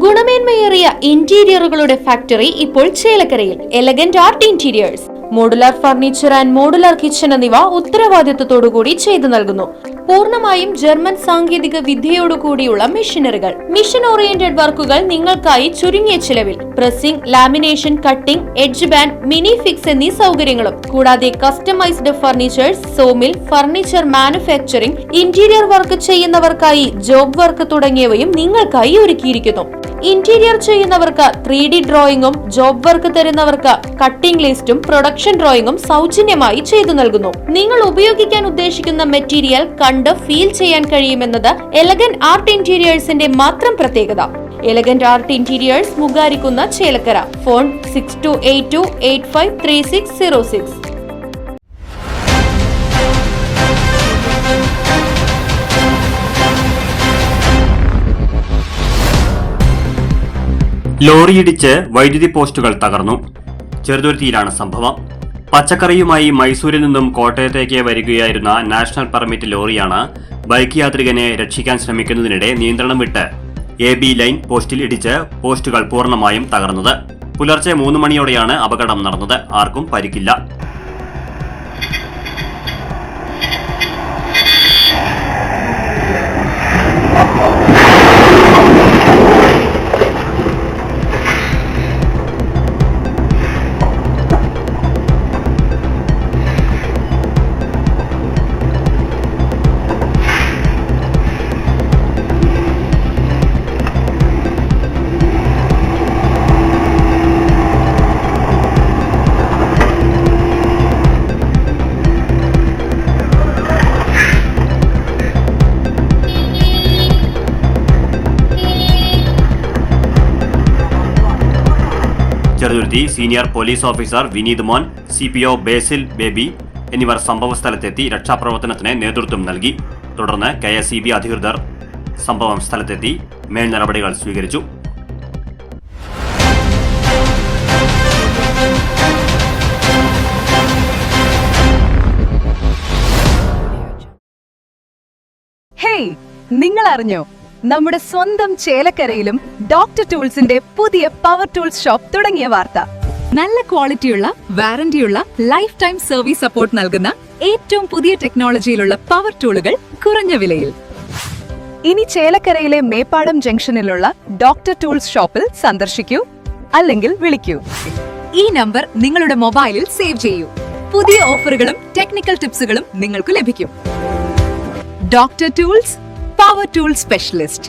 ഗുണമേന്മയേറിയ ഇന്റീരിയറുകളുടെ factory ഇപ്പോൾ ചേലക്കരയിൽ. Elegant art interiors, modular furniture and modular kitchen എന്നിവ ഉത്തരവാദിത്തത്തോടുകൂടി ചെയ്തു നൽകുന്നു. പൂർണ്ണമായും ജർമ്മൻ സാങ്കേതിക വിദ്യയോടുകൂടിയുള്ള മെഷീനറികൾ, മിഷൻ ഓറിയന്റഡ് വർക്കുകൾ നിങ്ങൾക്കായി ചുരുങ്ങിയ ചിലവിൽ. Pressing, lamination, cutting, edge band, mini fix എന്നീ സൗകര്യങ്ങളും കൂടാതെ customised furnitures, sawmill, furniture manufacturing, interior work ചെയ്യുന്നവർക്കായി ജോബ് വർക്ക് തുടങ്ങിയവയും നിങ്ങൾക്കായി ഒരുക്കിയിരിക്കുന്നു. ഇന്റീരിയർ ചെയ്യുന്നവർക്ക് 3D ഡ്രോയിങ്ങും, ജോബ് വർക്ക് തരുന്നവർക്ക് കട്ടിംഗ് ലിസ്റ്റും പ്രൊഡക്ഷൻ ഡ്രോയിങ്ങും സൗജന്യമായി ചെയ്തു നൽകുന്നു. നിങ്ങൾ ഉപയോഗിക്കാൻ ഉദ്ദേശിക്കുന്ന മെറ്റീരിയൽ കണ്ട് ഫീൽ ചെയ്യാൻ കഴിയുമെന്നത് എലഗന്റ് ആർട്ട് ഇന്റീരിയേഴ്സിന്റെ മാത്രം പ്രത്യേകത. Elegant art interiors, Mugarikkunna, Chelakkara. Phone 6282853606. ലോറിയിടിച്ച് വൈദ്യുതി പോസ്റ്റുകൾ തകർന്നു. ചെറുതുരുത്തിയിലാണ് സംഭവം. പച്ചക്കറിയുമായി മൈസൂരിൽ നിന്നും കോട്ടയത്തേക്ക് വരികയായിരുന്ന നാഷണൽ പെർമിറ്റ് ലോറിയാണ് ബൈക്ക് യാത്രികനെ രക്ഷിക്കാൻ ശ്രമിക്കുന്നതിനിടെ നിയന്ത്രണം വിട്ട് AB ലൈൻ പോസ്റ്റിൽ ഇടിച്ച് പോസ്റ്റുകൾ പൂർണ്ണമായും തകർന്നത്. പുലർച്ചെ 3 മണിയോടെയാണ് അപകടം നടന്നത്. ആർക്കും പരിക്കില്ല. Cheruthuruthy senior police officer Vineeth Mon, CPO ബേസിൽ ബേബി എന്നിവർ സംഭവസ്ഥലത്തെത്തി രക്ഷാപ്രവർത്തനത്തിന് നേതൃത്വം നൽകി. തുടർന്ന് KSEB അധികൃതർ സംഭവം സ്ഥലത്തെത്തി മേൽ നടപടികൾ സ്വീകരിച്ചു. ഹേയ്, നിങ്ങൾ അറിഞ്ഞോ? നമ്മുടെ സ്വന്തം ചേലക്കരയിലും ഡോക്ടർ ടൂൾസിന്റെ പുതിയ പവർ ടൂൾസ് ഷോപ്പ് തുടങ്ങിയ വാർത്ത. നല്ല ക്വാളിറ്റിയുള്ള, വാറന്റിയുള്ള, ലൈഫ് ടൈം സർവീസ് സപ്പോർട്ട് നൽകുന്ന ഏറ്റവും പുതിയ ടെക്നോളജിയിലുള്ള പവർ ടൂളുകൾ കുറഞ്ഞ വിലയിൽ. ഇനി ചേലക്കരയിലെ മേപ്പാടം ജംഗ്ഷനിലുള്ള ഡോക്ടർ ടൂൾസ് ഷോപ്പിൽ സന്ദർശിക്കൂ, അല്ലെങ്കിൽ വിളിക്കൂ. ഈ നമ്പർ നിങ്ങളുടെ മൊബൈലിൽ സേവ് ചെയ്യൂ. പുതിയ ഓഫറുകളും ടെക്നിക്കൽ ടിപ്സുകളും നിങ്ങൾക്ക് ലഭിക്കും. Doctor tools, Power Tool Specialist.